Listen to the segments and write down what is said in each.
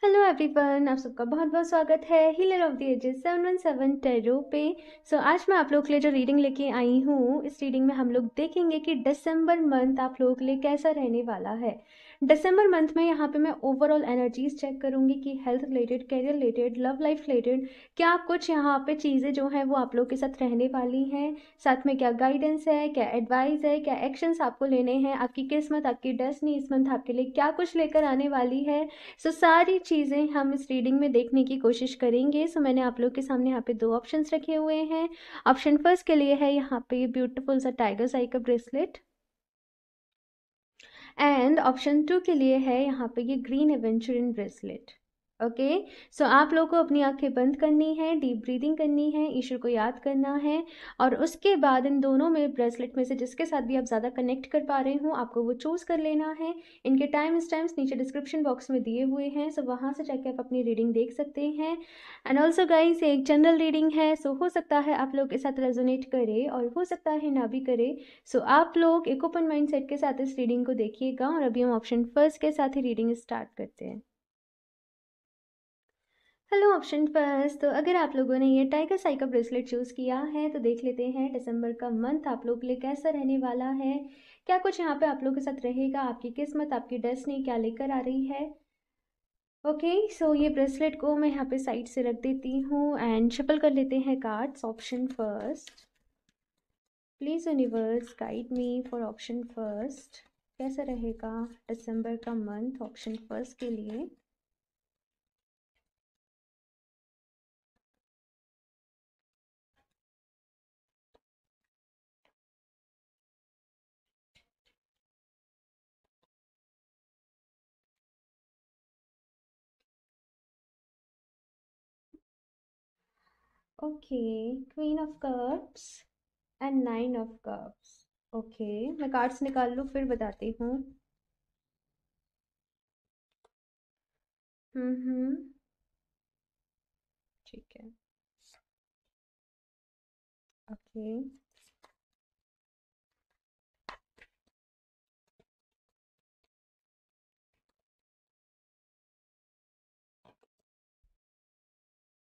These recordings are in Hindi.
हेलो एवरीवन, आप सबका बहुत बहुत स्वागत है healer of the ages 717 tarot पे। आज मैं आप लोग के लिए जो रीडिंग लेके आई हूँ, इस रीडिंग में हम लोग देखेंगे कि दिसंबर मंथ आप लोगों के लिए कैसा रहने वाला है। दिसंबर मंथ में यहाँ पे मैं ओवरऑल एनर्जीज चेक करूँगी कि health related, career related, love life related क्या कुछ यहाँ पे चीज़ें जो हैं वो आप लोग के साथ रहने वाली हैं। साथ में क्या गाइडेंस है, क्या एडवाइस है, क्या एक्शंस आपको लेने हैं, आपकी किस्मत, आपकी डेस्टिनी इस मंथ आपके लिए क्या कुछ लेकर आने वाली है। सारी चीज़ें हम इस रीडिंग में देखने की कोशिश करेंगे। मैंने आप लोग के सामने यहाँ पे दो ऑप्शंस रखे हुए हैं। ऑप्शन फर्स्ट के लिए है यहाँ पे ब्यूटीफुल सा टाइगर आई का ब्रेसलेट, एंड ऑप्शन टू के लिए है यहाँ पे ये ग्रीन एवेंचुरिन ब्रेसलेट। ओके, आप लोगों को अपनी आंखें बंद करनी है, डीप ब्रीदिंग करनी है, ईश्वर को याद करना है, और उसके बाद इन दोनों में ब्रेसलेट में से जिसके साथ भी आप ज़्यादा कनेक्ट कर पा रहे हो आपको वो चूज़ कर लेना है। इनके टाइम्स नीचे डिस्क्रिप्शन बॉक्स में दिए हुए हैं, वहाँ से जाके आप अपनी रीडिंग देख सकते हैं। एंड ऑल्सो गाइस, एक जनरल रीडिंग है, हो सकता है आप लोग के साथ रेजोनेट करे और हो सकता है ना भी करे। आप लोग एक ओपन माइंड सेट के साथ इस रीडिंग को देखिएगा, और अभी हम ऑप्शन फर्स्ट के साथ ही रीडिंग स्टार्ट करते हैं। हेलो ऑप्शन फर्स्ट, तो अगर आप लोगों ने ये टाइगर साई का ब्रेसलेट चूज़ किया है तो देख लेते हैं दिसंबर का मंथ आप लोग के लिए कैसा रहने वाला है। क्या कुछ यहाँ पे आप लोग के साथ रहेगा, आपकी किस्मत, आपकी डेस्टिनी क्या लेकर आ रही है। ओके, ये ब्रेसलेट को मैं यहाँ पे साइड से रख देती हूँ एंड शफल कर लेते हैं cards. Option first, please universe guide me for option first. कैसा रहेगा दिसंबर का मंथ ऑप्शन फर्स्ट के लिए। Okay, queen of cups and nine of cups. Okay, मैं कार्ड्स निकाल लूँ फिर बताती हूँ। हम्म, ठीक है। Okay,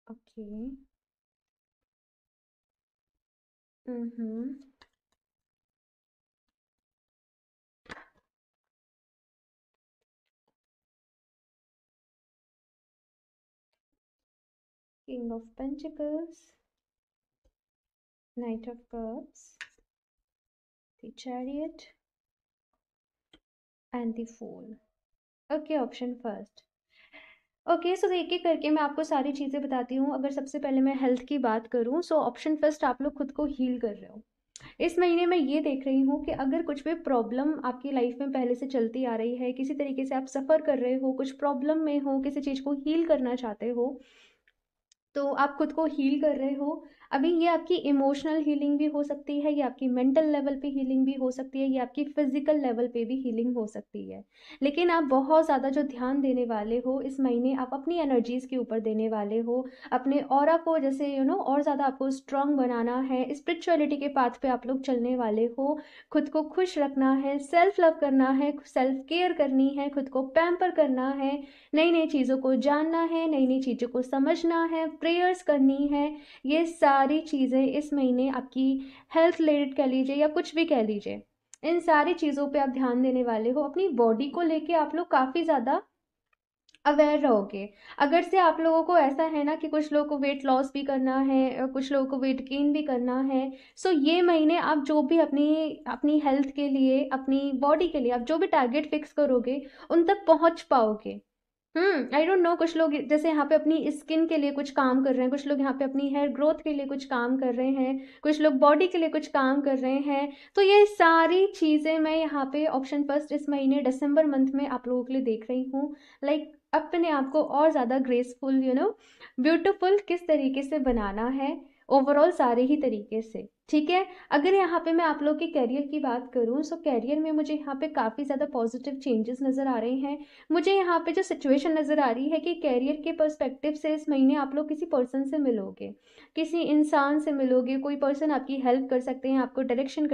okay. Hmm, king of pentacles, knight of cups, the chariot and the fool. Okay, option first. Okay, एक एक करके मैं आपको सारी चीज़ें बताती हूँ। अगर सबसे पहले मैं हेल्थ की बात करूँ, ऑप्शन फर्स्ट, आप लोग खुद को हील कर रहे हो। इस महीने में ये देख रही हूँ कि अगर कुछ भी प्रॉब्लम आपकी लाइफ में पहले से चलती आ रही है, किसी तरीके से आप सफ़र कर रहे हो, कुछ प्रॉब्लम में हो, किसी चीज़ को हील करना चाहते हो, तो आप खुद को हील कर रहे हो। अभी ये आपकी इमोशनल हीलिंग भी हो सकती है, ये आपकी मेंटल लेवल पे हीलिंग भी हो सकती है, ये आपकी फिजिकल लेवल पे भी हीलिंग हो सकती है। लेकिन आप बहुत ज़्यादा जो ध्यान देने वाले हो इस महीने, आप अपनी एनर्जीज़ के ऊपर देने वाले हो। अपने ऑरा को जैसे और ज़्यादा आपको स्ट्रांग बनाना है, स्पिरिचुअलिटी के पाथ पे आप लोग चलने वाले हो। खुद को खुश रखना है, सेल्फ लव करना है, सेल्फ केयर करनी है, खुद को पैम्पर करना है, नई नई चीज़ों को जानना है, नई नई चीज़ों को समझना है, प्रेयर्स करनी है। ये सारी चीज़ें इस महीने आपकी हेल्थ रिलेटेड कह लीजिए या कुछ भी कह लीजिए, इन सारी चीज़ों पे आप ध्यान देने वाले हो। अपनी बॉडी को लेके आप लोग काफ़ी ज़्यादा अवेयर रहोगे। अगर से आप लोगों को ऐसा है ना कि कुछ लोगों को वेट लॉस भी करना है, कुछ लोगों को वेट गेन भी करना है, ये महीने आप जो भी अपनी अपनी हेल्थ के लिए, अपनी बॉडी के लिए आप जो भी टारगेट फिक्स करोगे उन तक पहुंच पाओगे। आई डोंट नो, कुछ लोग जैसे यहाँ पे अपनी स्किन के लिए कुछ काम कर रहे हैं, कुछ लोग यहाँ पे अपनी हेयर ग्रोथ के लिए कुछ काम कर रहे हैं, कुछ लोग बॉडी के लिए कुछ काम कर रहे हैं। तो ये सारी चीज़ें मैं यहाँ पे ऑप्शन फर्स्ट इस महीने दिसंबर मंथ में आप लोगों के लिए देख रही हूँ। लाइक अपने आप को और ज़्यादा ग्रेसफुल, ब्यूटिफुल किस तरीके से बनाना है, ओवरऑल सारे ही तरीके से। ठीक है, अगर यहाँ पे मैं आप लोग के करियर की बात करूँ, करियर में मुझे यहाँ पे काफ़ी ज़्यादा पॉजिटिव चेंजेस नज़र आ रहे हैं। मुझे यहाँ पे जो सिचुएशन नज़र आ रही है कि कैरियर के पर्सपेक्टिव से इस महीने आप लोग किसी पर्सन से मिलोगे, किसी इंसान से मिलोगे, कोई पर्सन आपकी हेल्प कर सकते हैं, आपको डायरेक्शन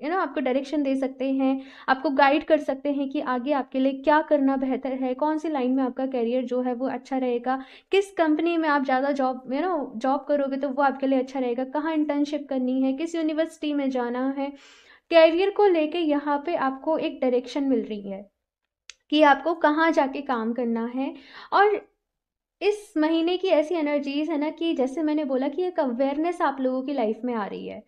आपको डायरेक्शन दे सकते हैं, आपको गाइड कर सकते हैं कि आगे आपके लिए क्या करना बेहतर है, कौन सी लाइन में आपका करियर जो है वो अच्छा रहेगा, किस कंपनी में आप ज़्यादा जॉब करोगे तो वो आपके लिए अच्छा रहेगा, कहाँ इंटर्नशिप करनी है, किस यूनिवर्सिटी में जाना है। करियर को लेके यहाँ पे आपको एक डायरेक्शन मिल रही है कि आपको कहाँ जाके काम करना है। और इस महीने की ऐसी एनर्जीज है ना कि जैसे मैंने बोला कि एक अवेयरनेस आप लोगों की लाइफ में आ रही है,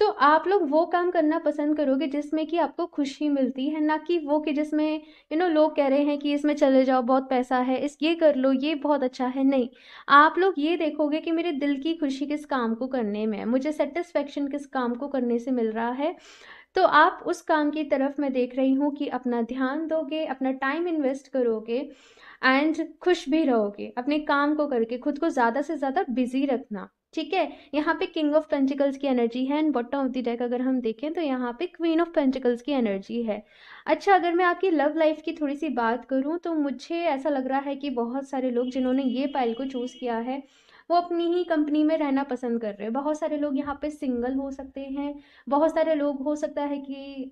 तो आप लोग वो काम करना पसंद करोगे जिसमें कि आपको खुशी मिलती है, ना कि वो कि जिसमें लोग कह रहे हैं कि इसमें चले जाओ बहुत पैसा है, इस ये कर लो ये बहुत अच्छा है। नहीं, आप लोग ये देखोगे कि मेरे दिल की खुशी किस काम को करने में है, मुझे सेटिस्फेक्शन किस काम को करने से मिल रहा है। तो आप उस काम की तरफ मैं देख रही हूँ कि अपना ध्यान दोगे, अपना टाइम इन्वेस्ट करोगे एंड खुश भी रहोगे अपने काम को करके। खुद को ज़्यादा से ज़्यादा बिजी रखना, ठीक है। यहाँ पे किंग ऑफ पेंटिकल्स की एनर्जी है and bottom of the deck अगर हम देखें तो यहाँ पे क्वीन ऑफ पेंटिकल्स की एनर्जी है। अच्छा, अगर मैं आपकी लव लाइफ की थोड़ी सी बात करूँ तो मुझे ऐसा लग रहा है कि बहुत सारे लोग जिन्होंने ये पाइल को चूज़ किया है वो अपनी ही कंपनी में रहना पसंद कर रहे हैं। बहुत सारे लोग यहाँ पे सिंगल हो सकते हैं, बहुत सारे लोग हो सकता है कि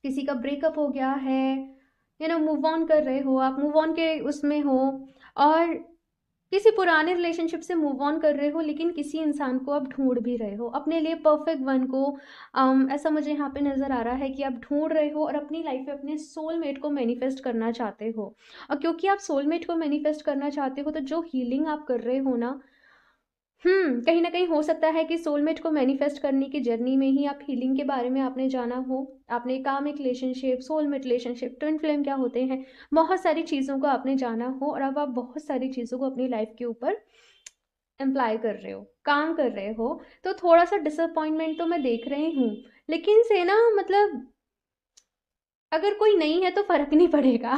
किसी का ब्रेकअप हो गया है, मूव ऑन कर रहे हो, आप मूव ऑन के उसमें हो, और किसी पुराने रिलेशनशिप से मूव ऑन कर रहे हो लेकिन किसी इंसान को आप ढूंढ भी रहे हो अपने लिए परफेक्ट वन को। ऐसा मुझे यहाँ पे नज़र आ रहा है कि आप ढूंढ रहे हो और अपनी लाइफ में अपने सोलमेट को मैनिफेस्ट करना चाहते हो। और क्योंकि आप सोलमेट को मैनिफेस्ट करना चाहते हो तो जो हीलिंग आप कर रहे हो ना, कहीं न कहीं हो सकता है कि सोलमेट को मैनिफेस्ट करने की जर्नी में ही आप हीलिंग के बारे में आपने जाना हो। आपने comic relationship, soulmate relationship, twin flame क्या होते हैं, बहुत सारी चीज़ों को आपने जाना हो और अब आप बहुत सारी चीज़ों को अपनी लाइफ के ऊपर एम्प्लॉय कर रहे हो, काम कर रहे हो। तो थोड़ा-सा डिसअपॉइंटमेंट तो मैं देख रही हूँ, लेकिन से ना मतलब अगर कोई नहीं है तो फ़र्क नहीं पड़ेगा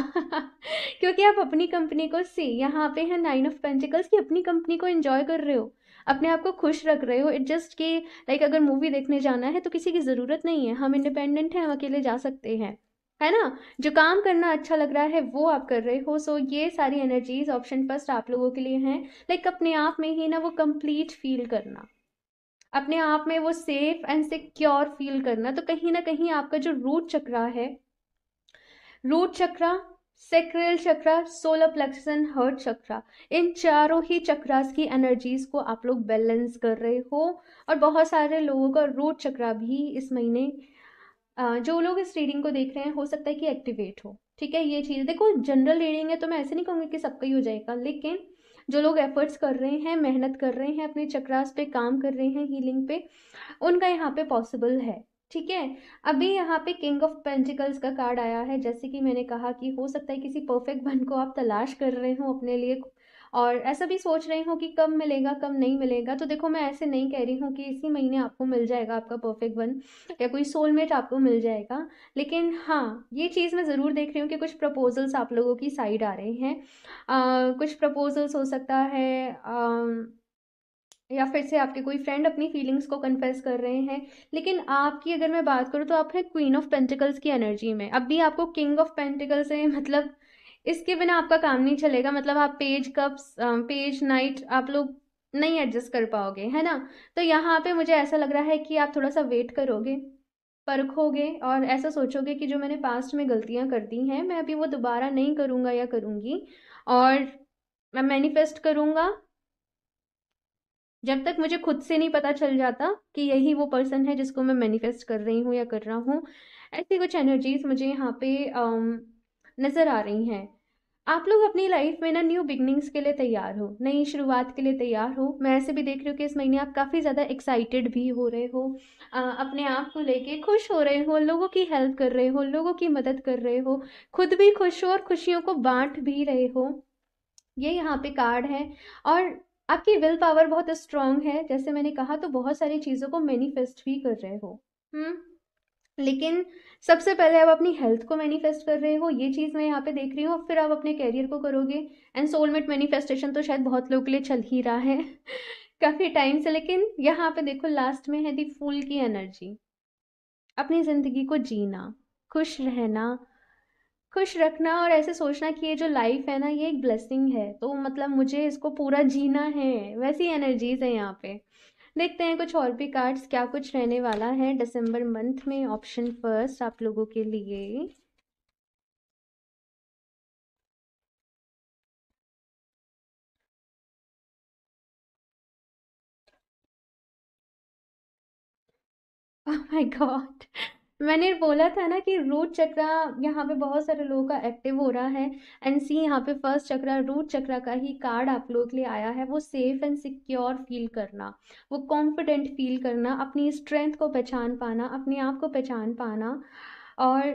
क्योंकि आप अपनी कंपनी को यहाँ पे है नाइन ऑफ पेंटिकल्स की अपनी कंपनी को एंजॉय कर रहे हो, अपने आप को खुश रख रहे हो। इट जस्ट कि लाइक अगर मूवी देखने जाना है तो किसी की ज़रूरत नहीं है, हम इंडिपेंडेंट हैं, हम अकेले जा सकते हैं, है ना। जो काम करना अच्छा लग रहा है वो आप कर रहे हो। सो ये सारी एनर्जीज ऑप्शन फर्स्ट आप लोगों के लिए हैं। लाइक अपने आप में ही ना वो कंप्लीट फील करना, अपने आप में वो सेफ एंड सिक्योर फील करना। तो कहीं ना कहीं आपका जो रूट चक्रा है, root chakra, sacral chakra, solar plexus and heart chakra, इन चारों ही चक्रास की एनर्जीज को आप लोग बैलेंस कर रहे हो। और बहुत सारे लोगों का रूट चक्रा भी इस महीने, जो लोग इस रीडिंग को देख रहे हैं हो सकता है कि एक्टिवेट हो, ठीक है। ये चीज़ देखो, जनरल रीडिंग है तो मैं ऐसे नहीं कहूँगी कि सबका ही हो जाएगा, लेकिन जो लोग एफर्ट्स कर रहे हैं, मेहनत कर रहे हैं, अपने चक्रास पे काम कर रहे हैं, हीलिंग पे, उनका यहाँ पे पॉसिबल है, ठीक है। अभी यहाँ पे किंग ऑफ पेंटिकल्स का कार्ड आया है, जैसे कि मैंने कहा कि हो सकता है किसी परफेक्ट वन को आप तलाश कर रहे हो अपने लिए, और ऐसा भी सोच रहे हो कि कब मिलेगा कब नहीं मिलेगा। तो देखो, मैं ऐसे नहीं कह रही हूँ कि इसी महीने आपको मिल जाएगा आपका परफेक्ट वन या कोई सोलमेट आपको मिल जाएगा, लेकिन हाँ, ये चीज़ मैं ज़रूर देख रही हूँ कि कुछ प्रपोजल्स आप लोगों की साइड आ रहे हैं। कुछ प्रपोजल्स हो सकता है, या फिर से आपके कोई फ्रेंड अपनी फीलिंग्स को कन्फेस कर रहे हैं। लेकिन आपकी अगर मैं बात करूँ तो आप हैं क्वीन ऑफ पेंटिकल्स की एनर्जी में, अब भी आपको किंग ऑफ पेंटिकल्स है, मतलब इसके बिना आपका काम नहीं चलेगा। मतलब आप पेज कप्स, पेज नाइट आप लोग नहीं एडजस्ट कर पाओगे, है ना। तो यहाँ पे मुझे ऐसा लग रहा है कि आप थोड़ा सा वेट करोगे, परखोगे और ऐसा सोचोगे कि जो मैंने पास्ट में गलतियाँ कर दी हैं मैं अभी वो दोबारा नहीं करूँगा या करूँगी, और मैं मैनिफेस्ट करूँगा जब तक मुझे खुद से नहीं पता चल जाता कि यही वो पर्सन है जिसको मैं मैनिफेस्ट कर रही हूँ या कर रहा हूँ। ऐसी कुछ एनर्जीज मुझे यहाँ पे नज़र आ रही हैं। आप लोग अपनी लाइफ में ना न्यू बिगनिंग्स के लिए तैयार हो, नई शुरुआत के लिए तैयार हो। मैं ऐसे भी देख रही हूँ कि इस महीने आप काफ़ी ज़्यादा एक्साइटेड भी हो रहे हो, अपने आप को लेके खुश हो रहे हो, लोगों की हेल्प कर रहे हो, लोगों की मदद कर रहे हो, खुद भी खुश हो और खुशियों को बांट भी रहे हो। ये यहाँ पे कार्ड है। और आपकी विल पावर बहुत स्ट्रांग है, जैसे मैंने कहा, तो बहुत सारी चीज़ों को मैनिफेस्ट भी कर रहे हो। लेकिन सबसे पहले आप अपनी हेल्थ को मैनिफेस्ट कर रहे हो, ये चीज़ मैं यहाँ पे देख रही हूँ, फिर आप अपने कैरियर को करोगे। एंड सोलमेट मैनिफेस्टेशन तो शायद बहुत लोगों के लिए चल ही रहा है काफ़ी टाइम से। लेकिन यहाँ पे देखो, लास्ट में है दी फूल की एनर्जी, अपनी ज़िंदगी को जीना, खुश रहना, खुश रखना, और ऐसे सोचना कि ये जो लाइफ है ना ये एक ब्लेसिंग है, तो मतलब मुझे इसको पूरा जीना है, वैसी एनर्जीज है यहाँ पे। देखते हैं कुछ और भी कार्ड्स क्या कुछ रहने वाला है दिसंबर मंथ में। ऑप्शन फर्स्ट आप लोगों के लिए। ओह माय गॉड, मैंने बोला था ना कि रूट चक्रा यहाँ पे बहुत सारे लोगों का एक्टिव हो रहा है। एंड सी यहाँ पे फर्स्ट चक्रा रूट चक्रा का ही कार्ड आप लोगों के लिए आया है। वो सेफ एंड सिक्योर फील करना, वो कॉन्फिडेंट फील करना, अपनी स्ट्रेंथ को पहचान पाना, अपने आप को पहचान पाना। और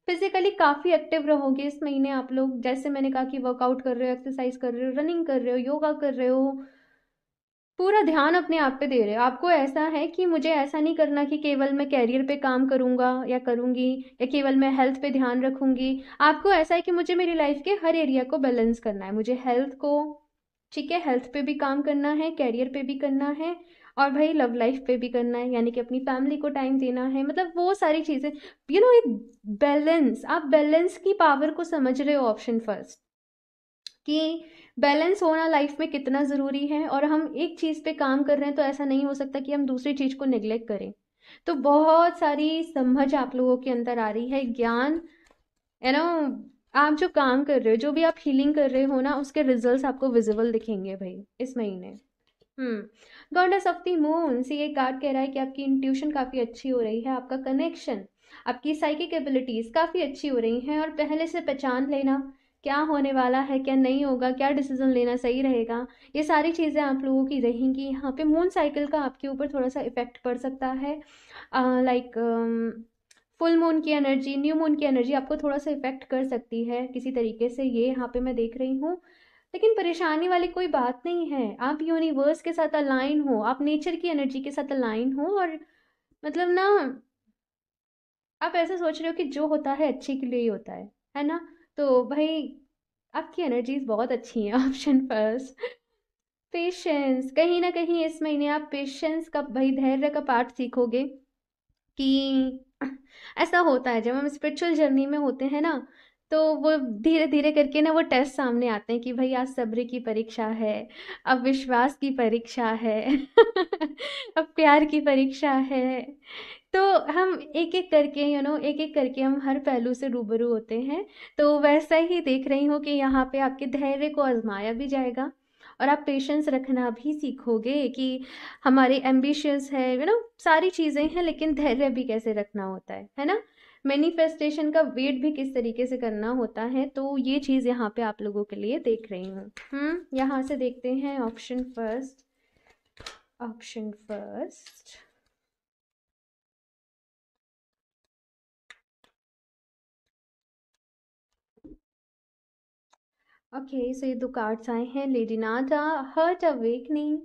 फिजिकली काफ़ी एक्टिव रहोगे इस महीने आप लोग। जैसे मैंने कहा कि वर्कआउट कर रहे हो, एक्सरसाइज कर रहे हो, रनिंग कर रहे हो, योगा कर रहे हो, पूरा ध्यान अपने आप पे दे रहे हो। आपको ऐसा है कि मुझे ऐसा नहीं करना कि केवल मैं कैरियर पे काम करूँगा या करूँगी, या केवल मैं हेल्थ पे ध्यान रखूँगी। आपको ऐसा है कि मुझे मेरी लाइफ के हर एरिया को बैलेंस करना है। मुझे हेल्थ को, ठीक है, हेल्थ पे भी काम करना है, कैरियर पे भी करना है, और भाई लव लाइफ पे भी करना है, यानी कि अपनी फैमिली को टाइम देना है। मतलब वो सारी चीज़ें, एक बैलेंस, आप बैलेंस की पावर को समझ रहे हो ऑप्शन फर्स्ट, कि बैलेंस होना लाइफ में कितना ज़रूरी है। और हम एक चीज़ पे काम कर रहे हैं तो ऐसा नहीं हो सकता कि हम दूसरी चीज़ को नेग्लेक्ट करें। तो बहुत सारी समझ आप लोगों के अंदर आ रही है, ज्ञान, यू नो आप जो काम कर रहे हो, जो भी आप हीलिंग कर रहे हो ना, उसके रिजल्ट्स आपको विजिबल दिखेंगे भाई इस महीने। गॉडेस ऑफ द मून से ये कार्ड कह रहा है कि आपकी इंट्यूशन काफ़ी अच्छी हो रही है, आपका कनेक्शन, आपकी साइकिक एबिलिटीज़ काफ़ी अच्छी हो रही हैं। और पहले से पहचान लेना क्या होने वाला है, क्या नहीं होगा, क्या डिसीजन लेना सही रहेगा, ये सारी चीज़ें आप लोगों की रहेंगी। यहाँ पे मून साइकिल का आपके ऊपर थोड़ा सा इफेक्ट पड़ सकता है। लाइक फुल मून की एनर्जी, न्यू मून की एनर्जी आपको थोड़ा सा इफेक्ट कर सकती है किसी तरीके से, ये यहाँ पे मैं देख रही हूँ। लेकिन परेशानी वाली कोई बात नहीं है। आप यूनिवर्स के साथ अलाइन हो, आप नेचर की एनर्जी के साथ अलाइन हो, और मतलब ना, आप ऐसा सोच रहे हो कि जो होता है अच्छे के लिए ही होता है ना। तो भाई आपकी एनर्जीज बहुत अच्छी हैं। ऑप्शन फर्स्ट, पेशेंस, कहीं ना कहीं इस महीने आप पेशेंस का, भाई धैर्य का पाठ सीखोगे। कि ऐसा होता है जब हम स्पिरिचुअल जर्नी में होते हैं ना, तो वो धीरे धीरे करके ना वो टेस्ट सामने आते हैं कि भाई आज सब्र की परीक्षा है, अब विश्वास की परीक्षा है, अब प्यार की परीक्षा है। तो हम एक एक करके, एक एक करके हम हर पहलू से रूबरू होते हैं। तो वैसा ही देख रही हूँ कि यहाँ पे आपके धैर्य को आजमाया भी जाएगा, और आप पेशेंस रखना भी सीखोगे कि हमारे एम्बिशियस है, सारी चीज़ें हैं, लेकिन धैर्य भी कैसे रखना होता है ना। मैनिफेस्टेशन का वेट भी किस तरीके से करना होता है, तो ये चीज़ यहाँ पे आप लोगों के लिए देख रही हूँ। यहाँ से देखते हैं option first. Option first, okay, so ये दो कार्ड्स आए हैं। Lady Nada, heart awakening,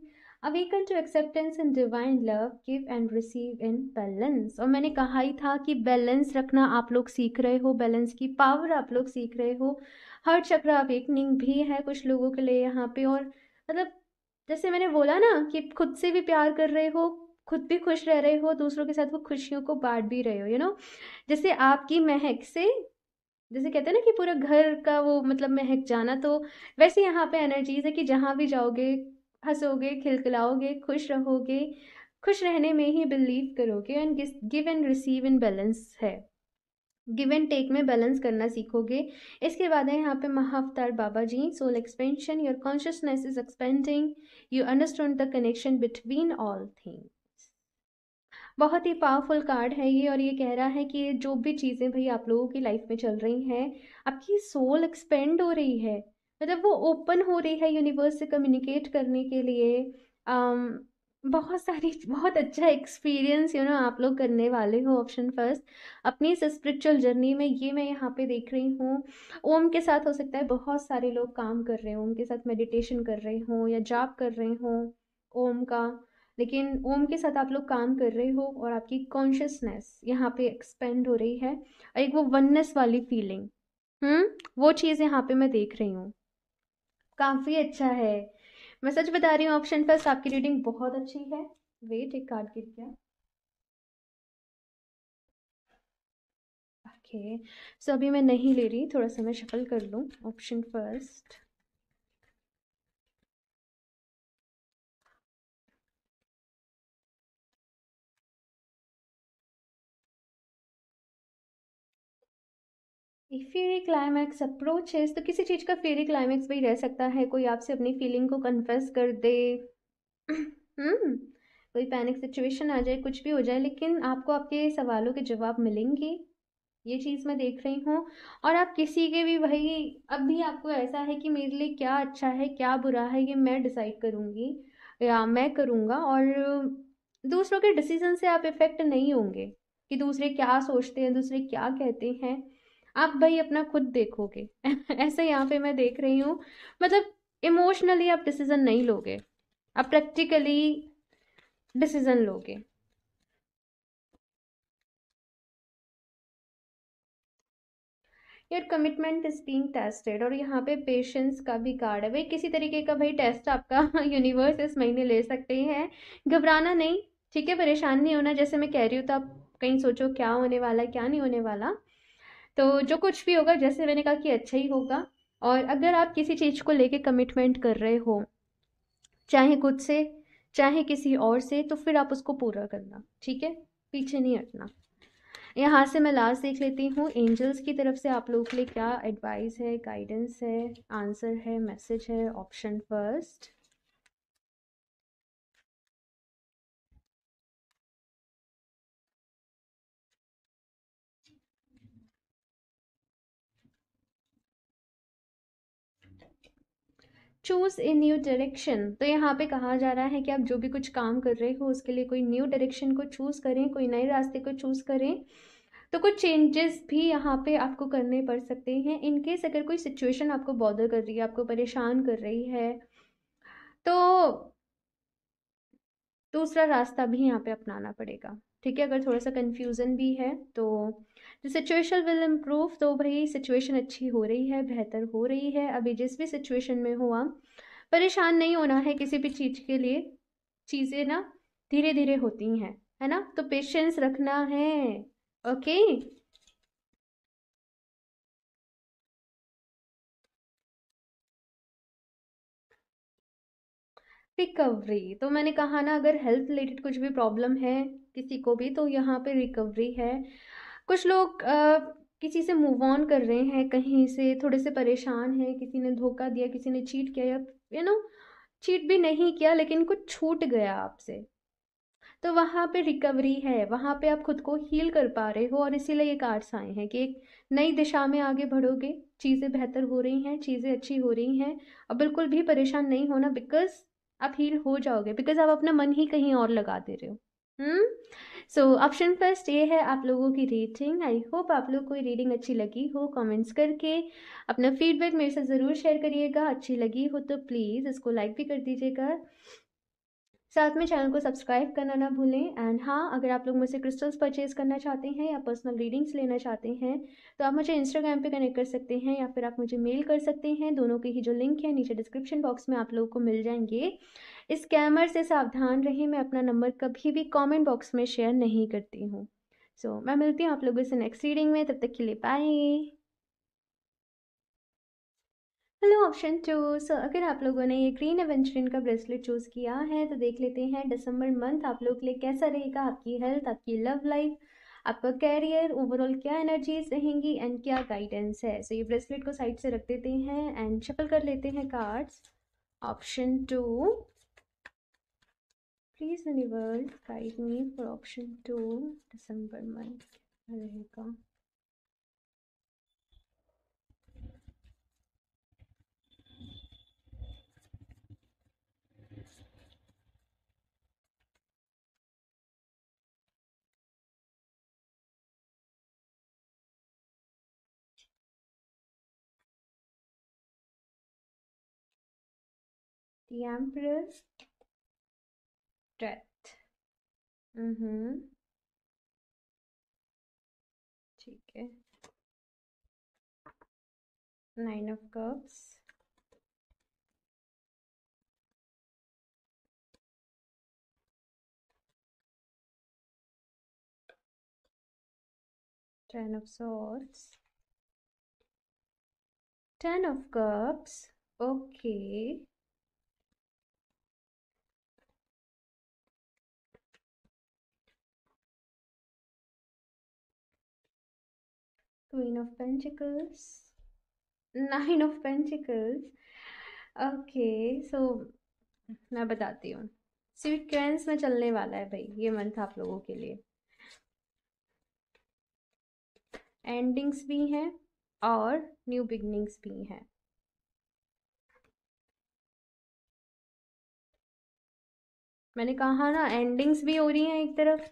awaken to acceptance and divine love, give and receive in balance. और मैंने कहा ही था कि बैलेंस रखना आप लोग सीख रहे हो, बैलेंस की पावर आप लोग सीख रहे हो। हर्ट चक्र अवेकनिंग भी है कुछ लोगों के लिए यहाँ पे। और मतलब जैसे मैंने बोला ना कि खुद से भी प्यार कर रहे हो, खुद भी खुश रह रहे हो, दूसरों के साथ वो खुशियों को बांट भी रहे हो, जैसे आपकी महक से, जैसे कहते हैं ना कि पूरा घर का वो मतलब महक जाना, तो वैसे यहाँ पे एनर्जीज है कि जहाँ भी जाओगे हंसोगे, खिलखिलाओगे, खुश रहोगे, खुश रहने में ही बिलीव करोगे। And give and receive in balance है, गिव एंड टेक में बैलेंस करना सीखोगे। इसके बाद है यहाँ पे Mahavatar Baba ji, soul expansion, your consciousness is expanding, you understand the connection between all things. बहुत ही पावरफुल कार्ड है ये, और ये कह रहा है कि जो भी चीज़ें भाई आप लोगों की लाइफ में चल रही हैं, आपकी सोल एक्सपेंड हो रही है, मतलब वो ओपन हो रही है यूनिवर्स से कम्युनिकेट करने के लिए। बहुत सारी, बहुत अच्छा एक्सपीरियंस आप लोग करने वाले हो। ऑप्शन फर्स्ट, अपनी इस स्पिरिचुअल जर्नी में, ये मैं यहाँ पे देख रही हूँ। ओम के साथ हो सकता है बहुत सारे लोग काम कर रहे हो, ओम के साथ मेडिटेशन कर रहे हो या जाप कर रहे हो ओम का। लेकिन ओम के साथ आप लोग काम कर रहे हो, और आपकी कॉन्शियसनेस यहाँ पे एक्सपेंड हो रही है, और एक वो वननेस वाली फीलिंग, वो चीज़ यहाँ पे मैं देख रही हूँ। काफ़ी अच्छा है, मैं सच बता रही हूँ। ऑप्शन फर्स्ट, आपकी रीडिंग बहुत अच्छी है। वेट, एक कार्ड गिर गया। ओके, सो अभी मैं नहीं ले रही, थोड़ा सा मैं शफल कर लूँ। ऑप्शन फर्स्ट, फेरी क्लाइमैक्स अप्रोचेस, तो किसी चीज़ का फेरी क्लाइमैक्स भी रह सकता है, कोई आपसे अपनी फीलिंग को कन्फेस कर दे। कोई पैनिक सिचुएशन आ जाए, कुछ भी हो जाए, लेकिन आपको आपके सवालों के जवाब मिलेंगे, ये चीज़ मैं देख रही हूँ। और आप किसी के भी भाई, अब भी आपको ऐसा है कि मेरे लिए क्या अच्छा है क्या बुरा है ये मैं डिसाइड करूँगी या मैं करूँगा, और दूसरों के डिसीजन से आप इफ़ेक्ट नहीं होंगे कि दूसरे क्या सोचते हैं, दूसरे क्या कहते हैं। आप भाई अपना खुद देखोगे। ऐसे यहाँ पे मैं देख रही हूँ, मतलब इमोशनली आप डिसीजन नहीं लोगे, आप प्रैक्टिकली डिसीजन लोगे। Your commitment is being tested, और यहाँ पे पेशेंस का भी कार्ड है भाई, किसी तरीके का भाई टेस्ट आपका यूनिवर्स इस महीने ले सकते हैं। घबराना नहीं, ठीक है, परेशान नहीं होना, जैसे मैं कह रही हूँ तो आप कहीं सोचो क्या होने वाला है क्या नहीं होने वाला। तो जो कुछ भी होगा जैसे मैंने कहा कि अच्छा ही होगा। और अगर आप किसी चीज़ को लेके कमिटमेंट कर रहे हो, चाहे खुद से चाहे किसी और से, तो फिर आप उसको पूरा करना, ठीक है, पीछे नहीं हटना। यहाँ से मैं लास्ट देख लेती हूँ, एंजल्स की तरफ से आप लोगों के लिए क्या एडवाइस है, गाइडेंस है, आंसर है, मैसेज है। Option first, choose a new direction, तो यहाँ पे कहा जा रहा है कि आप जो भी कुछ काम कर रहे हो उसके लिए कोई न्यू डायरेक्शन को चूज करें, कोई नए रास्ते को चूज करें। तो कुछ चेंजेस भी यहाँ पे आपको करने पड़ सकते हैं, इन केस अगर कोई सिचुएशन आपको बॉदर कर रही है, आपको परेशान कर रही है, तो दूसरा रास्ता भी यहाँ पे अपनाना पड़ेगा, ठीक है। अगर थोड़ा सा कन्फ्यूज़न भी है तो द सिचुएशन विल इम्प्रूव, तो भाई सिचुएशन अच्छी हो रही है, बेहतर हो रही है। अभी जिस भी सिचुएशन में हो आप, परेशान नहीं होना है किसी भी चीज़ के लिए, चीज़ें ना धीरे धीरे होती हैं, है ना, तो पेशेंस रखना है। ओके। रिकवरी, तो मैंने कहा ना, अगर हेल्थ रिलेटेड कुछ भी प्रॉब्लम है किसी को भी, तो यहाँ पे रिकवरी है। कुछ लोग किसी से मूव ऑन कर रहे हैं, कहीं से थोड़े से परेशान हैं, किसी ने धोखा दिया, किसी ने चीट किया, या चीट भी नहीं किया लेकिन कुछ छूट गया आपसे, तो वहाँ पे रिकवरी है, वहाँ पे आप खुद को हील कर पा रहे हो, और इसीलिए ये कार्ड्स आए हैं कि एक नई दिशा में आगे बढ़ोगे, चीज़ें बेहतर हो रही हैं, चीज़ें अच्छी हो रही हैं। और बिल्कुल भी परेशान नहीं होना, बिकॉज आप हील हो जाओगे, बिकॉज आप अपना मन ही कहीं और लगा दे रहे हो। हम्म। सो ऑप्शन फर्स्ट ये है आप लोगों की रेटिंग। आई होप आप लोग को ये रीडिंग अच्छी लगी हो, कमेंट्स करके अपना फीडबैक मेरे साथ ज़रूर शेयर करिएगा। अच्छी लगी हो तो प्लीज़ इसको लाइक भी कर दीजिएगा, साथ में चैनल को सब्सक्राइब करना ना भूलें। एंड हाँ, अगर आप लोग मुझसे क्रिस्टल्स परचेज करना चाहते हैं या पर्सनल रीडिंग्स लेना चाहते हैं, तो आप मुझे इंस्टाग्राम पे कनेक्ट कर सकते हैं, या फिर आप मुझे मेल कर सकते हैं। दोनों के ही जो लिंक है नीचे डिस्क्रिप्शन बॉक्स में आप लोगों को मिल जाएंगे। स्कैमर से सावधान रहें, मैं अपना नंबर कभी भी कॉमेंट बॉक्स में शेयर नहीं करती हूँ। सो मैं मिलती हूँ आप लोगों से नेक्स्ट रीडिंग में, तब तक के लिए बाय। हेलो ऑप्शन टू, सो अगर आप लोगों ने ये ग्रीन एवेंचरिन का ब्रेसलेट चूज़ किया है, तो देख लेते हैं दिसंबर मंथ आप लोग के लिए कैसा रहेगा। आपकी हेल्थ, आपकी लव लाइफ, आपका कैरियर, ओवरऑल क्या एनर्जीज रहेंगी एंड क्या गाइडेंस है। सो ये ब्रेसलेट को साइड से रख देते हैं एंड शफल कर लेते हैं cards. Option two, please universe guide me for option two, दिसंबर मंथ क्या रहेगा। The emperor, death. हम्म, ठीक है। Nine of cups, 10 of swords, 10 of cups, okay. Queen of pentacles, nine of pentacles. Okay, so मैं बताती हूँ, सीक्वेंस में चलने वाला है भाई ये मंथ आप लोगों के लिए। एंडिंग्स भी हैं और न्यू बिगनिंग्स भी हैं। मैंने कहा ना, एंडिंग्स भी हो रही हैं एक तरफ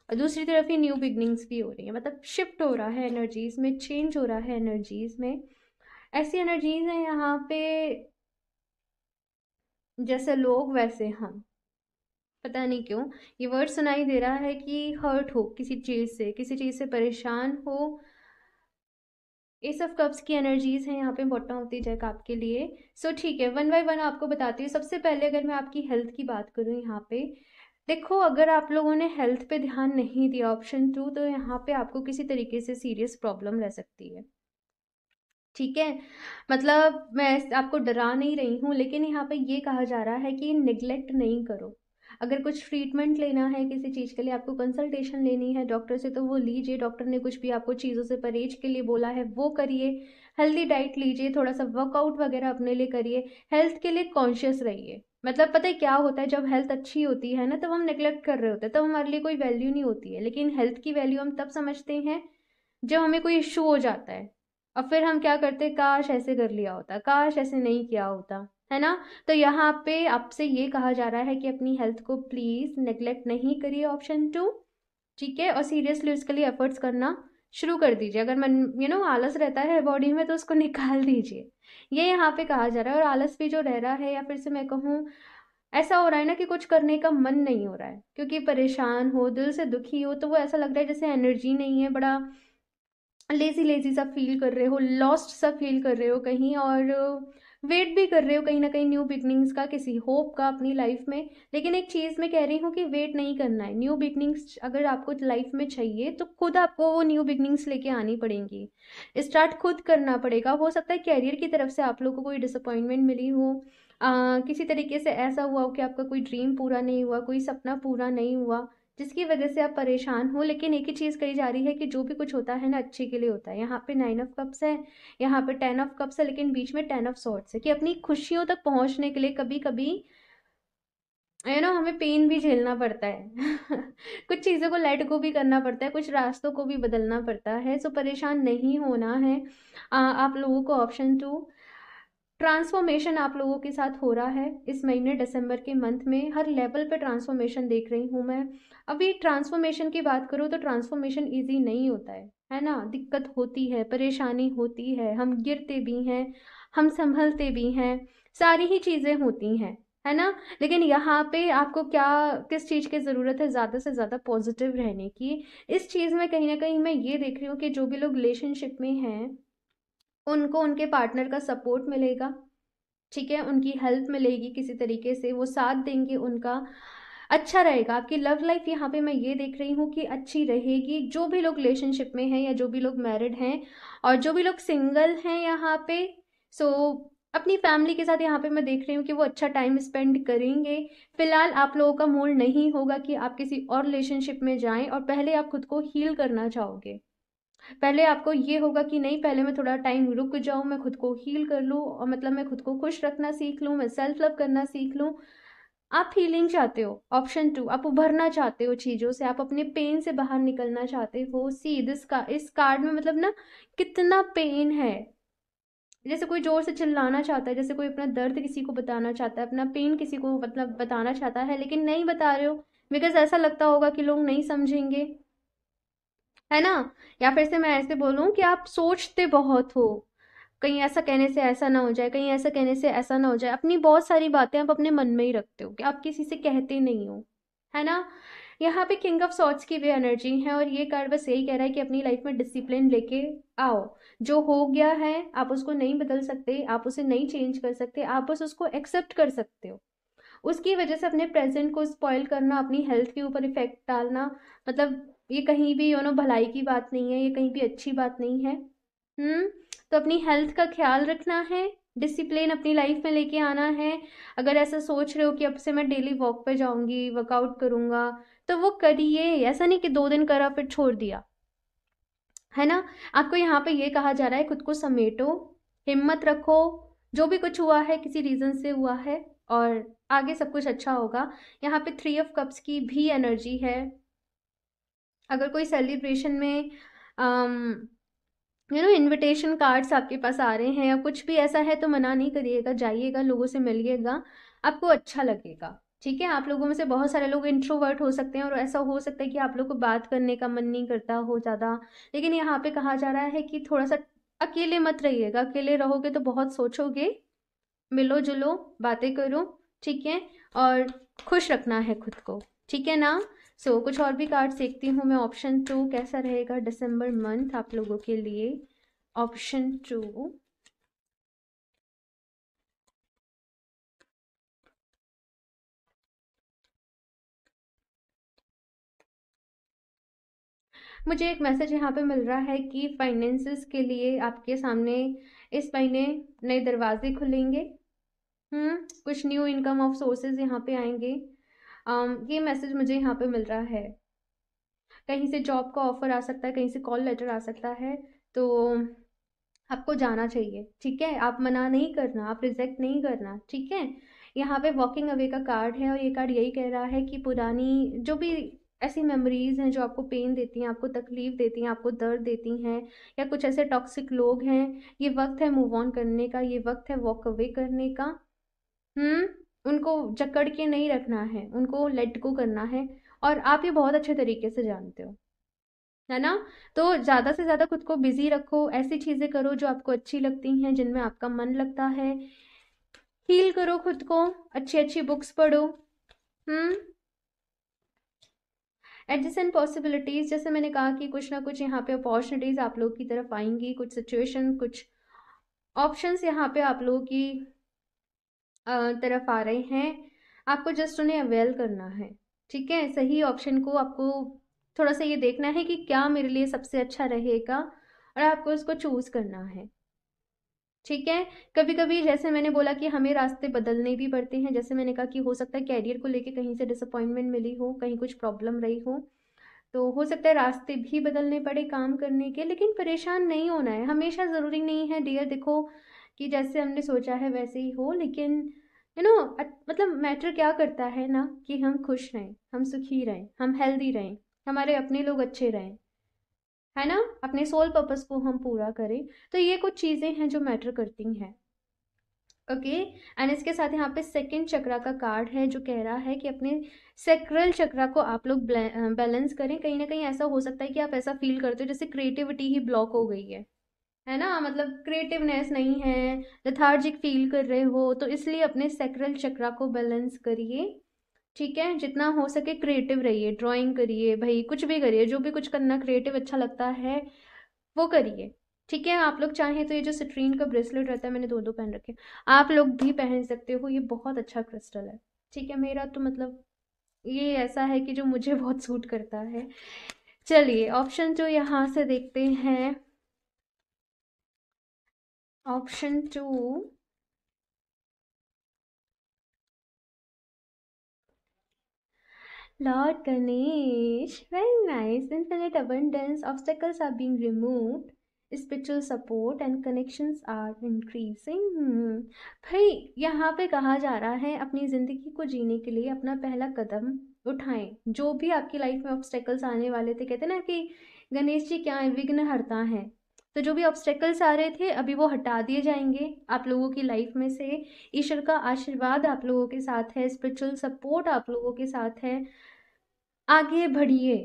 और दूसरी तरफ ही न्यू बिगनिंग्स भी हो रही हैं। मतलब शिफ्ट हो रहा है एनर्जीज में, चेंज हो रहा है एनर्जीज में। ऐसी एनर्जीज हैं यहाँ पे, जैसे लोग वैसे हम। पता नहीं क्यों ये वर्ड सुनाई दे रहा है कि हर्ट हो किसी चीज़ से, किसी चीज़ से परेशान हो। एस ऑफ कप्स की एनर्जीज हैं यहाँ पे बॉटम ऑफ द डेक आपके लिए। सो ठीक है, वन बाय वन आपको बताती हूँ। सबसे पहले अगर मैं आपकी हेल्थ की बात करूँ यहाँ पे, देखो अगर आप लोगों ने हेल्थ पे ध्यान नहीं दिया, ऑप्शन 2, तो यहाँ पे आपको किसी तरीके से सीरियस प्रॉब्लम रह सकती है। ठीक है, मतलब मैं आपको डरा नहीं रही हूँ, लेकिन यहाँ पे ये कहा जा रहा है कि निगलेक्ट नहीं करो। अगर कुछ ट्रीटमेंट लेना है किसी चीज़ के लिए, आपको कंसल्टेशन लेनी है डॉक्टर से, तो वो लीजिए। डॉक्टर ने कुछ भी आपको चीज़ों से परहेज के लिए बोला है वो करिए। हेल्दी डाइट लीजिए, थोड़ा सा वर्कआउट वगैरह अपने लिए करिए। हेल्थ के लिए कॉन्शियस रहिए। मतलब पता है क्या होता है, जब हेल्थ अच्छी होती है ना, तब हम नेग्लेक्ट कर रहे होते हैं, तब हमारे लिए कोई वैल्यू नहीं होती है। लेकिन हेल्थ की वैल्यू हम तब समझते हैं जब हमें कोई इशू हो जाता है, और फिर हम क्या करते हैं, काश ऐसे कर लिया होता, काश ऐसे नहीं किया होता, है ना। तो यहाँ पे आपसे ये कहा जा रहा है कि अपनी हेल्थ को प्लीज नेग्लेक्ट नहीं करिए, ऑप्शन 2। ठीक है, और सीरियसली उसके लिए एफर्ट्स करना शुरू कर दीजिए। अगर मन आलस रहता है बॉडी में, तो उसको निकाल दीजिए, ये यहाँ पे कहा जा रहा है। और आलस भी जो रह रहा है, या फिर से मैं कहूँ, ऐसा हो रहा है ना कि कुछ करने का मन नहीं हो रहा है, क्योंकि परेशान हो, दिल से दुखी हो, तो वो ऐसा लग रहा है जैसे एनर्जी नहीं है, बड़ा लेजी लेजी सा फील कर रहे हो, लॉस्ट सा फील कर रहे हो कहीं, और वेट भी कर रहे हो कहीं ना कहीं न्यू बिगनिंग्स का, किसी होप का अपनी लाइफ में। लेकिन एक चीज़ मैं कह रही हूँ कि वेट नहीं करना है। न्यू बिगनिंग्स अगर आपको लाइफ में चाहिए, तो खुद आपको वो न्यू बिगनिंग्स लेके आनी पड़ेंगी। स्टार्ट खुद करना पड़ेगा। हो सकता है कैरियर की तरफ से आप लोग को कोई डिसअपॉइंटमेंट मिली हो, किसी तरीके से ऐसा हुआ हो कि आपका कोई ड्रीम पूरा नहीं हुआ, कोई सपना पूरा नहीं हुआ, जिसकी वजह से आप परेशान हो। लेकिन एक ही चीज़ कही जा रही है कि जो भी कुछ होता है ना, अच्छे के लिए होता है। यहाँ पे 9 ऑफ कप्स है, यहाँ पे 10 ऑफ कप्स है, लेकिन बीच में 10 ऑफ सॉर्ड्स है, कि अपनी खुशियों तक पहुंचने के लिए कभी कभी हमें पेन भी झेलना पड़ता है कुछ चीज़ों को लेट गो भी करना पड़ता है, कुछ रास्तों को भी बदलना पड़ता है। सो परेशान नहीं होना है आप लोगों को, ऑप्शन 2। ट्रांसफॉर्मेशन आप लोगों के साथ हो रहा है इस महीने दिसंबर के मंथ में। हर लेवल पे ट्रांसफॉर्मेशन देख रही हूँ मैं। अभी ट्रांसफॉर्मेशन की बात करूँ तो ट्रांसफॉर्मेशन इजी नहीं होता है ना। दिक्कत होती है, परेशानी होती है, हम गिरते भी हैं, हम संभलते भी हैं, सारी ही चीज़ें होती हैं, है ना। लेकिन यहाँ पे आपको क्या, किस चीज़ की ज़रूरत है, ज़्यादा से ज़्यादा पॉजिटिव रहने की। इस चीज़ में कहीं ना कहीं मैं ये देख रही हूँ कि जो भी लोग रिलेशनशिप में हैं, उनको उनके पार्टनर का सपोर्ट मिलेगा। ठीक है, उनकी हेल्प मिलेगी, किसी तरीके से वो साथ देंगे उनका, अच्छा रहेगा। आपकी लव लाइफ यहाँ पे मैं ये देख रही हूँ कि अच्छी रहेगी। जो भी लोग रिलेशनशिप में हैं, या जो भी लोग मैरिड हैं, और जो भी लोग सिंगल हैं यहाँ पे, सो अपनी फैमिली के साथ यहाँ पे मैं देख रही हूँ कि वो अच्छा टाइम स्पेंड करेंगे। फिलहाल आप लोगों का मूड नहीं होगा कि आप किसी और रिलेशनशिप में जाएं, और पहले आप खुद को हील करना चाहोगे। पहले आपको ये होगा कि नहीं, पहले मैं थोड़ा टाइम रुक जाऊं, मैं खुद को हील कर लूं, और मतलब मैं खुद को खुश रखना सीख लूं, मैं सेल्फ लव करना सीख लूं। आप हीलिंग चाहते हो, ऑप्शन 2। आप उभरना चाहते हो चीज़ों से, आप अपने पेन से बाहर निकलना चाहते हो। सी दिस का इस कार्ड में मतलब ना, कितना पेन है। जैसे कोई जोर से चिल्लाना चाहता है, जैसे कोई अपना दर्द किसी को बताना चाहता है, अपना पेन किसी को मतलब बताना चाहता है, लेकिन नहीं बता रहे हो, बिकॉज ऐसा लगता होगा कि लोग नहीं समझेंगे, है ना। या फिर से मैं ऐसे बोलूं कि आप सोचते बहुत हो, कहीं ऐसा कहने से ऐसा ना हो जाए, कहीं ऐसा कहने से ऐसा ना हो जाए। अपनी बहुत सारी बातें आप अपने मन में ही रखते हो, कि आप किसी से कहते नहीं हो, है ना। यहाँ पे किंग ऑफ सॉर्ट्स की भी एनर्जी है, और ये कार्ड बस यही कह रहा है कि अपनी लाइफ में डिसिप्लिन लेके आओ। जो हो गया है आप उसको नहीं बदल सकते, आप उसे नहीं चेंज कर सकते, आप बस उसको एक्सेप्ट कर सकते हो। उसकी वजह से अपने प्रेजेंट को स्पॉइल करना, अपनी हेल्थ के ऊपर इफेक्ट डालना, मतलब ये कहीं भी भलाई की बात नहीं है, ये कहीं भी अच्छी बात नहीं है। हम्म। तो अपनी हेल्थ का ख्याल रखना है, डिसिप्लिन अपनी लाइफ में लेके आना है। अगर ऐसा सोच रहे हो कि अब से मैं डेली वॉक पे जाऊंगी, वर्कआउट करूंगा, तो वो करिए। ऐसा नहीं कि 2 दिन करा फिर छोड़ दिया, है ना। आपको यहाँ पे ये कहा जा रहा है खुद को समेटो, हिम्मत रखो, जो भी कुछ हुआ है किसी रीज़न से हुआ है, और आगे सब कुछ अच्छा होगा। यहाँ पे 3 ऑफ कप्स की भी एनर्जी है। अगर कोई सेलिब्रेशन में इनविटेशन कार्ड्स आपके पास आ रहे हैं या कुछ भी ऐसा है तो मना नहीं करिएगा, जाइएगा, लोगों से मिलिएगा, आपको अच्छा लगेगा। ठीक है, आप लोगों में से बहुत सारे लोग इंट्रोवर्ट हो सकते हैं और ऐसा हो सकता है कि आप लोग को बात करने का मन नहीं करता हो ज़्यादा, लेकिन यहाँ पे कहा जा रहा है कि थोड़ा सा अकेले मत रहिएगा। अकेले रहोगे तो बहुत सोचोगे, मिलो जुलो, बातें करो, ठीक है, और खुश रखना है खुद को, ठीक है ना। कुछ और भी कार्ड्स देखती हूँ मैं। ऑप्शन 2 कैसा रहेगा दिसंबर मंथ आप लोगों के लिए। ऑप्शन 2, मुझे एक मैसेज यहाँ पे मिल रहा है कि फाइनेंसेस के लिए आपके सामने इस महीने नए दरवाजे खुलेंगे। कुछ न्यू इनकम ऑफ सोर्सेज यहाँ पे आएंगे। ये मैसेज मुझे यहाँ पे मिल रहा है। कहीं से जॉब का ऑफर आ सकता है, कहीं से कॉल लेटर आ सकता है, तो आपको जाना चाहिए, ठीक है। आप मना नहीं करना, आप रिजेक्ट नहीं करना, ठीक है। यहाँ पे वॉकिंग अवे का कार्ड है और ये कार्ड यही कह रहा है कि पुरानी जो भी ऐसी मेमोरीज हैं जो आपको पेन देती हैं, आपको तकलीफ देती हैं, आपको दर्द देती हैं, या कुछ ऐसे टॉक्सिक लोग हैं, ये वक्त है मूव ऑन करने का, ये वक्त है वॉक अवे करने का। उनको जकड़ के नहीं रखना है, उनको लेट गो करना है, और आप ये बहुत अच्छे तरीके से जानते हो, है ना। तो ज़्यादा से ज़्यादा खुद को बिजी रखो, ऐसी चीज़ें करो जो आपको अच्छी लगती हैं, जिनमें आपका मन लगता है। हील करो खुद को, अच्छी अच्छी बुक्स पढ़ो। हम्म एडजेसेंट पॉसिबिलिटीज, जैसे मैंने कहा कि कुछ ना कुछ यहाँ पे अपॉर्चुनिटीज आप लोग की तरफ आएंगी, कुछ सिचुएशन, कुछ ऑप्शंस यहाँ पे आप लोगों की तरफ आ रहे हैं। आपको जस्ट उन्हें अवेल करना है, ठीक है। सही ऑप्शन को आपको थोड़ा सा ये देखना है कि क्या मेरे लिए सबसे अच्छा रहेगा, और आपको उसको चूज करना है, ठीक है। कभी कभी जैसे मैंने बोला कि हमें रास्ते बदलने भी पड़ते हैं, जैसे मैंने कहा कि हो सकता है कैरियर को लेके कहीं से डिसअपॉइंटमेंट मिली हो, कहीं कुछ प्रॉब्लम रही तो हो सकता है रास्ते भी बदलने पड़े काम करने के, लेकिन परेशान नहीं होना है हमेशा। ज़रूरी नहीं है डियर, देखो कि जैसे हमने सोचा है वैसे ही हो, लेकिन मतलब मैटर क्या करता है ना, कि हम खुश रहें, हम सुखी रहें, हम हेल्दी रहें, हमारे अपने लोग अच्छे रहें, है ना, अपने सोल पर्पस को हम पूरा करें। तो ये कुछ चीज़ें हैं जो मैटर करती हैं, ओके। एंड इसके साथ यहाँ पे सेकंड चक्रा का कार्ड है जो कह रहा है कि अपने सेक्रल चक्रा को आप लोग बैलेंस करें। कहीं ना कहीं ऐसा हो सकता है कि आप ऐसा फील करते हो जैसे क्रिएटिविटी ही ब्लॉक हो गई है ना, मतलब क्रिएटिवनेस नहीं है, लेथार्जिक फील कर रहे हो, तो इसलिए अपने सेक्रल चक्रा को बैलेंस करिए, ठीक है। जितना हो सके क्रिएटिव रहिए, ड्राइंग करिए, भाई कुछ भी करिए, जो भी कुछ करना क्रिएटिव अच्छा लगता है वो करिए, ठीक है। आप लोग चाहें तो ये जो सिट्रीन का ब्रेसलेट रहता है, मैंने दो दो पहन रखे, आप लोग भी पहन सकते हो, ये बहुत अच्छा क्रिस्टल है, ठीक है। मेरा तो मतलब ये ऐसा है कि जो मुझे बहुत सूट करता है। चलिए ऑप्शन जो यहाँ से देखते हैं। Option 2, Lord Ganesh, very nice. Infinite abundance, obstacles are being removed, spiritual support and connections are increasing. भाई यहाँ पे कहा जा रहा है अपनी ज़िंदगी को जीने के लिए अपना पहला कदम उठाएं। जो भी आपकी लाइफ में ऑब्स्टेकल्स आने वाले थे, कहते ना कि गणेश जी क्या है, विघ्न हरता है, तो जो भी ऑब्स्टेकल्स आ रहे थे अभी वो हटा दिए जाएंगे आप लोगों की लाइफ में से। ईश्वर का आशीर्वाद आप लोगों के साथ है, स्पिरिचुअल सपोर्ट आप लोगों के साथ है। आगे बढ़िए,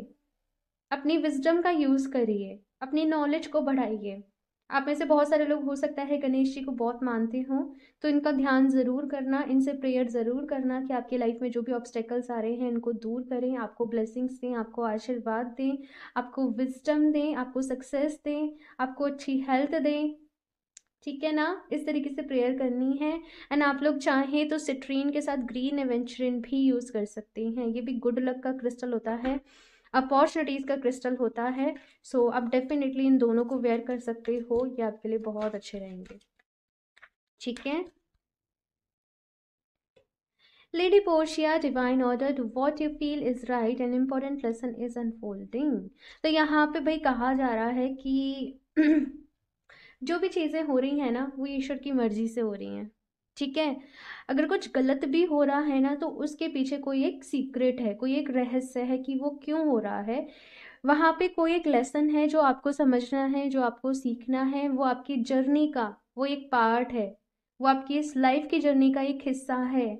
अपनी विजडम का यूज़ करिए, अपनी नॉलेज को बढ़ाइए। आप में से बहुत सारे लोग हो सकता है गणेश जी को बहुत मानते हो, तो इनका ध्यान ज़रूर करना, इनसे प्रेयर ज़रूर करना कि आपकी लाइफ में जो भी ऑब्स्टेकल्स आ रहे हैं इनको दूर करें, आपको ब्लेसिंग्स दें, आपको आशीर्वाद दें, आपको विजडम दें, आपको सक्सेस दें, आपको अच्छी हेल्थ दें, ठीक है ना। इस तरीके से प्रेयर करनी है। एंड आप लोग चाहें तो सिट्रीन के साथ ग्रीन एवेंचरिन भी यूज़ कर सकते हैं, ये भी गुड लक का क्रिस्टल होता है, अपॉर्चुनिटीज़ का क्रिस्टल होता है। आप डेफिनेटली इन दोनों को वेयर कर सकते हो, ये आपके लिए बहुत अच्छे रहेंगे, ठीक है। Lady Portia, divine order, do what you feel is right, an important lesson is unfolding. तो यहाँ पे भाई कहा जा रहा है कि जो भी चीज़ें हो रही हैं ना वो ईश्वर की मर्जी से हो रही हैं, ठीक है। अगर कुछ गलत भी हो रहा है ना तो उसके पीछे कोई एक सीक्रेट है, कोई एक रहस्य है कि वो क्यों हो रहा है। वहाँ पे कोई एक लेसन है जो आपको समझना है, जो आपको सीखना है, वो आपकी जर्नी का वो एक पार्ट है, वो आपकी इस लाइफ की जर्नी का एक हिस्सा है।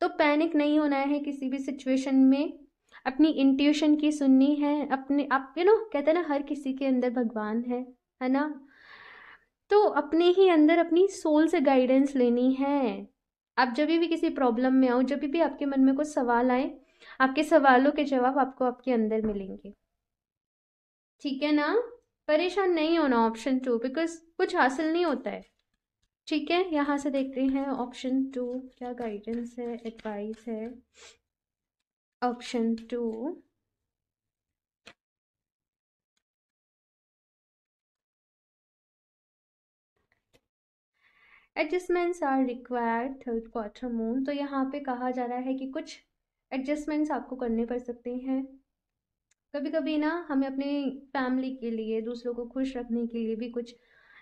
तो पैनिक नहीं होना है किसी भी सिचुएशन में, अपनी इंट्यूशन की सुननी है, अपने आप कहते हैं ना हर किसी के अंदर भगवान है ना। तो अपने ही अंदर अपनी सोल से गाइडेंस लेनी है। आप जब भी किसी प्रॉब्लम में आओ, जब भी आपके मन में कुछ सवाल आए, आपके सवालों के जवाब आपको आपके अंदर मिलेंगे, ठीक है ना। परेशान नहीं होना, ऑप्शन 2, बिकॉज कुछ हासिल नहीं होता है, ठीक है। यहाँ से देखते हैं ऑप्शन 2 क्या गाइडेंस है, एडवाइस है। Option 2, adjustments are required third quarter moon. तो यहाँ पे कहा जा रहा है कि कुछ एडजस्टमेंट्स आपको करने पड़ सकते हैं। कभी कभी ना हमें अपनी फैमिली के लिए, दूसरों को खुश रखने के लिए भी कुछ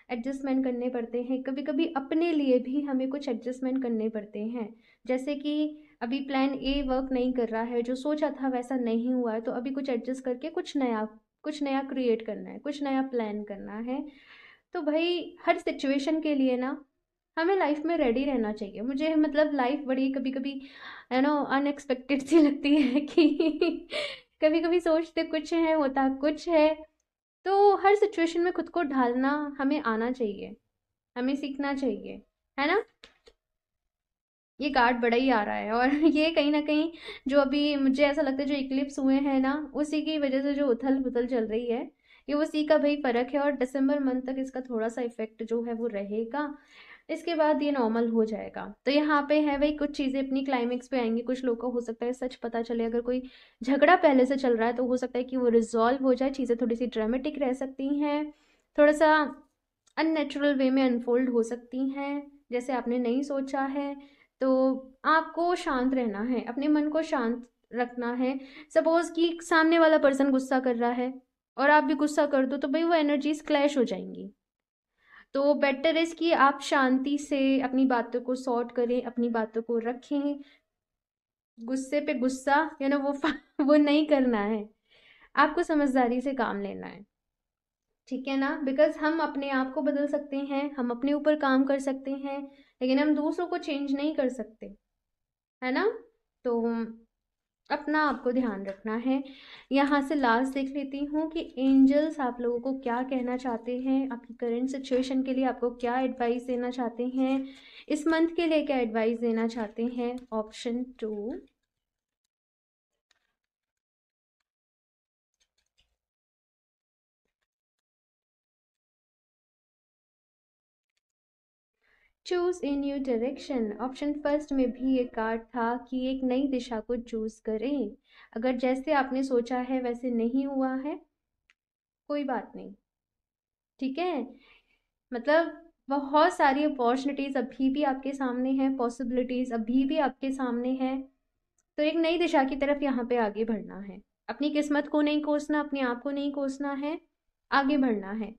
एडजस्टमेंट करने पड़ते हैं। कभी कभी अपने लिए भी हमें कुछ एडजस्टमेंट करने पड़ते हैं। जैसे कि अभी प्लान ए वर्क नहीं कर रहा है, जो सोचा था वैसा नहीं हुआ है, तो अभी कुछ एडजस्ट करके कुछ नया क्रिएट करना है, कुछ नया प्लान करना है। तो भाई हर सिचुएशन के लिए ना हमें लाइफ में रेडी रहना चाहिए। मुझे मतलब लाइफ बड़ी कभी कभी अनएक्सपेक्टेड सी लगती है कि कभी कभी सोचते कुछ है, होता कुछ है। तो हर सिचुएशन में खुद को ढालना हमें आना चाहिए, हमें सीखना चाहिए, है ना। ये कार्ड बड़ा ही आ रहा है, और ये कहीं ना कहीं जो अभी मुझे ऐसा लगता है जो इक्लिप्स हुए हैं ना, उसी की वजह से जो उथल पुथल चल रही है, ये उसी का भाई फर्क है। और दिसंबर मंथ तक इसका थोड़ा सा इफेक्ट जो है वो रहेगा, इसके बाद ये नॉर्मल हो जाएगा। तो यहाँ पे है भाई कुछ चीज़ें अपनी क्लाइमेक्स पे आएंगी। कुछ लोग को हो सकता है सच पता चले, अगर कोई झगड़ा पहले से चल रहा है तो हो सकता है कि वो रिजॉल्व हो जाए, चीज़ें थोड़ी सी ड्रामेटिक रह सकती हैं, थोड़ा सा अननेचुरल वे में अनफोल्ड हो सकती हैं जैसे आपने नहीं सोचा है। तो आपको शांत रहना है, अपने मन को शांत रखना है। सपोज कि सामने वाला पर्सन गुस्सा कर रहा है और आप भी गुस्सा कर दो, तो भाई वो एनर्जीज क्लैश हो जाएंगी। तो बेटर इज कि आप शांति से अपनी बातों को सॉर्ट करें, अपनी बातों को रखें। गुस्से पे गुस्सा वो वो नहीं करना है, आपको समझदारी से काम लेना है, ठीक है ना। बिकॉज हम अपने आप को बदल सकते हैं, हम अपने ऊपर काम कर सकते हैं, लेकिन हम दूसरों को चेंज नहीं कर सकते, है ना। तो अपना आपको ध्यान रखना है। यहाँ से लास्ट देख लेती हूँ कि एंजल्स आप लोगों को क्या कहना चाहते हैं, आपकी करंट सिचुएशन के लिए आपको क्या एडवाइस देना चाहते हैं, इस मंथ के लिए क्या एडवाइस देना चाहते हैं। ऑप्शन 2, चूज इन न्यू डायरेक्शन। ऑप्शन फर्स्ट में भी ये कार्ड था कि एक नई दिशा को चूज करें। अगर जैसे आपने सोचा है वैसे नहीं हुआ है, कोई बात नहीं, ठीक है। मतलब बहुत सारी अपॉर्चुनिटीज अभी भी आपके सामने हैं, पॉसिबिलिटीज अभी भी आपके सामने है। तो एक नई दिशा की तरफ यहाँ पे आगे बढ़ना है, अपनी किस्मत को नहीं कोसना, अपने आप को नहीं कोसना है, आगे बढ़ना है।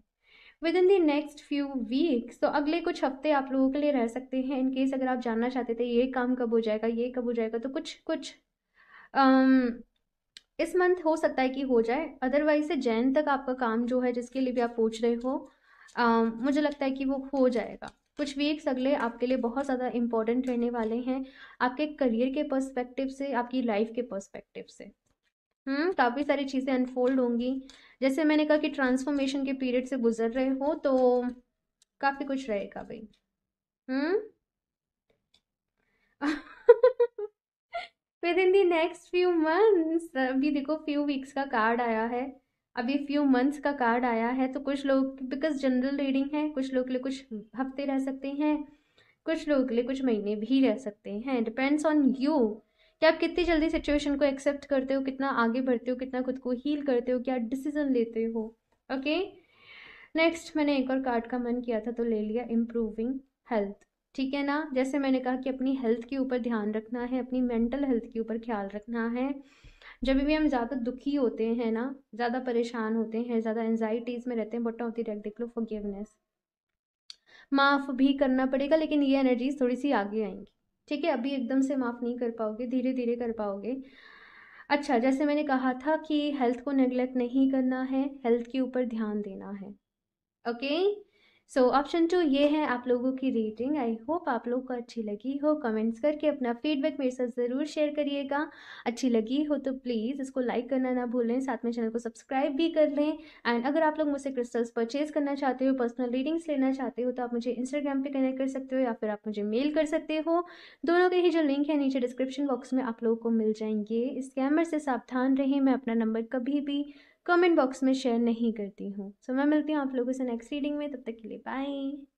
With in the next few weeks, तो अगले कुछ हफ्ते आप लोगों के लिए रह सकते हैं। इन केस अगर आप जानना चाहते थे ये काम कब हो जाएगा, ये कब हो जाएगा, तो कुछ कुछ इस मंथ हो सकता है कि हो जाए। अदरवाइज से जैन तक आपका काम जो है जिसके लिए भी आप पूछ रहे हो, मुझे लगता है कि वो हो जाएगा। कुछ वीक्स अगले आपके लिए बहुत ज़्यादा इंपॉर्टेंट रहने वाले हैं, आपके करियर के पर्सपेक्टिव से, आपकी लाइफ के पर्सपेक्टिव से। काफ़ी सारी चीज़ें अनफोल्ड होंगी। जैसे मैंने कहा कि ट्रांसफॉर्मेशन के पीरियड से गुजर रहे हो, तो काफ़ी कुछ रहेगा भाई। Hmm within the next few months, अभी देखो फ्यू वीक्स का कार्ड आया है, अभी फ्यू मंथ्स का कार्ड आया है। तो कुछ लोग, बिकॉज जनरल रीडिंग है, कुछ लोग के लिए कुछ हफ्ते रह सकते हैं, कुछ लोगों के लिए कुछ महीने भी रह सकते हैं। डिपेंड्स ऑन यू कि आप कितनी जल्दी सिचुएशन को एक्सेप्ट करते हो, कितना आगे बढ़ते हो, कितना खुद को हील करते हो, क्या डिसीजन लेते हो। ओके, नेक्स्ट मैंने एक और कार्ड का मन किया था तो ले लिया, इम्प्रूविंग हेल्थ। ठीक है ना। जैसे मैंने कहा कि अपनी हेल्थ के ऊपर ध्यान रखना है, अपनी मेंटल हेल्थ के ऊपर ख्याल रखना है। जब भी हम ज़्यादा दुखी होते हैं ना, ज़्यादा परेशान होते हैं, ज़्यादा एंजाइटीज़ में रहते हैं, बट होती है, देख लो फॉरगिवनेस, माफ़ भी करना पड़ेगा, लेकिन ये एनर्जीज थोड़ी सी आगे आएंगी। ठीक है, अभी एकदम से माफ़ नहीं कर पाओगे, धीरे धीरे कर पाओगे। अच्छा, जैसे मैंने कहा था कि हेल्थ को नेग्लेक्ट नहीं करना है, हेल्थ के ऊपर ध्यान देना है। ओके, सो ऑप्शन 2 ये है आप लोगों की रेटिंग। आई होप आप लोगों को अच्छी लगी हो। कमेंट्स करके अपना फीडबैक मेरे साथ ज़रूर शेयर करिएगा। अच्छी लगी हो तो प्लीज़ इसको लाइक करना ना भूलें, साथ में चैनल को सब्सक्राइब भी कर लें। एंड अगर आप लोग मुझसे क्रिस्टल्स परचेज करना चाहते हो, पर्सनल रीडिंग्स लेना चाहते हो, तो आप मुझे इंस्टाग्राम पे कनेक्ट कर सकते हो या फिर आप मुझे मेल कर सकते हो। दोनों के ही जो लिंक है नीचे डिस्क्रिप्शन बॉक्स में आप लोगों को मिल जाएंगे। स्कैमर से सावधान रहें, मैं अपना नंबर कभी भी कमेंट बॉक्स में शेयर नहीं करती हूँ। सो मैं मिलती हूँ आप लोगों से नेक्स्ट रीडिंग में, तब तक के लिए बाय।